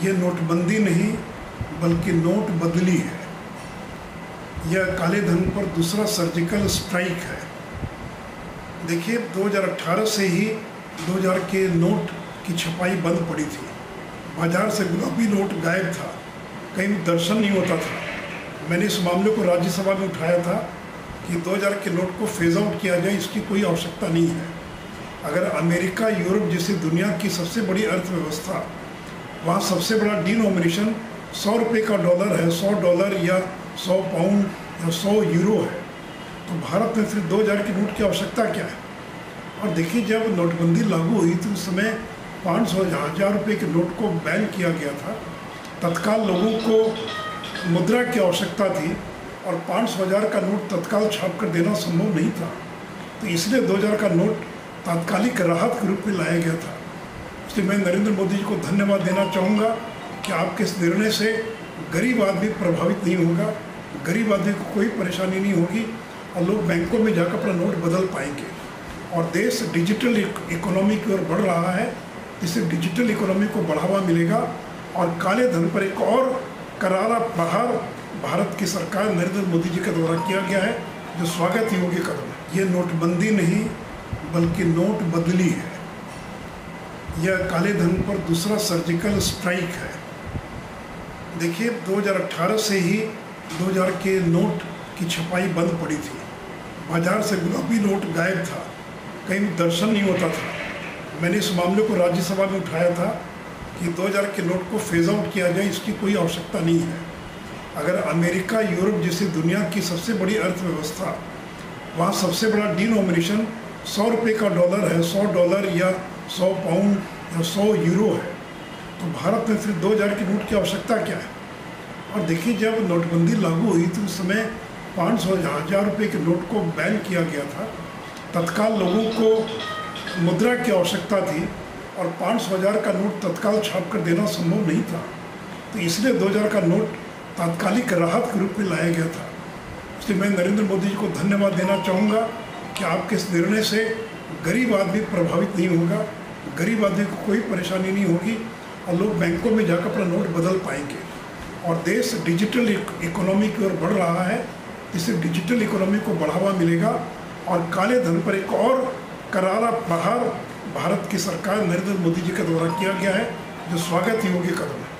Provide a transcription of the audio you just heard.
ये नोटबंदी नहीं बल्कि नोट बदली है। यह काले धन पर दूसरा सर्जिकल स्ट्राइक है। देखिए 2018 से ही 2000 के नोट की छपाई बंद पड़ी थी। बाजार से गुलाबी नोट गायब था, कहीं दर्शन नहीं होता था। मैंने इस मामले को राज्यसभा में उठाया था कि 2000 के नोट को फेज आउट किया जाए, इसकी कोई आवश्यकता नहीं है। अगर अमेरिका, यूरोप जैसी दुनिया की सबसे बड़ी अर्थव्यवस्था, वहाँ सबसे बड़ा डिनोमिनेशन 100 रुपये का डॉलर है, 100 डॉलर या 100 पाउंड या 100 यूरो है, तो भारत में फिर 2000 के नोट की आवश्यकता क्या है। और देखिए जब नोटबंदी लागू हुई तो उस समय 500,000 रुपये के नोट को बैन किया गया था। तत्काल लोगों को मुद्रा की आवश्यकता थी और 500,000 का नोट तत्काल छाप कर देना संभव नहीं था, तो इसलिए 2000 का नोट तात्कालिक राहत के रूप में लाया गया था। इसलिए मैं नरेंद्र मोदी जी को धन्यवाद देना चाहूँगा कि आपके इस निर्णय से गरीब आदमी प्रभावित नहीं होगा, गरीब आदमी को कोई परेशानी नहीं होगी और लोग बैंकों में जाकर अपना नोट बदल पाएंगे। और देश डिजिटल इकोनॉमी की ओर बढ़ रहा है, इससे डिजिटल इकोनॉमी को बढ़ावा मिलेगा और काले धन पर एक और करारा प्रहार भारत की सरकार नरेंद्र मोदी जी के द्वारा किया गया है, जो स्वागत योग्य कदम है। ये नोटबंदी नहीं बल्कि नोट बदली है। यह काले धन पर दूसरा सर्जिकल स्ट्राइक है। देखिए 2018 से ही 2000 के नोट की छपाई बंद पड़ी थी। बाजार से गुलाबी नोट गायब था, कहीं दर्शन नहीं होता था। मैंने इस मामले को राज्यसभा में उठाया था कि 2000 के नोट को फेज आउट किया जाए, इसकी कोई आवश्यकता नहीं है। अगर अमेरिका, यूरोप जैसी दुनिया की सबसे बड़ी अर्थव्यवस्था, वहाँ सबसे बड़ा डिनोमिनेशन 100 रुपये का डॉलर है, 100 डॉलर या 100 पाउंड या 100 यूरो है, तो भारत में फिर 2000 के नोट की आवश्यकता क्या है। और देखिए जब नोटबंदी लागू हुई तो उस समय 500,000 रुपये के नोट को बैन किया गया था। तत्काल लोगों को मुद्रा की आवश्यकता थी और 500,000 का नोट तत्काल छाप कर देना संभव नहीं था, तो इसलिए 2000 का नोट तात्कालिक राहत के रूप में लाया गया था। इसलिए मैं नरेंद्र मोदी जी को धन्यवाद देना चाहूँगा कि आपके इस निर्णय से गरीब आदमी प्रभावित नहीं होगा, गरीब आदमी को कोई परेशानी नहीं होगी और लोग बैंकों में जाकर अपना नोट बदल पाएंगे। और देश डिजिटल इकोनॉमी की ओर बढ़ रहा है, इससे डिजिटल इकोनॉमी को बढ़ावा मिलेगा और काले धन पर एक और करारा प्रहार भारत की सरकार नरेंद्र मोदी जी के द्वारा किया गया है, जो स्वागत योग्य कदम है।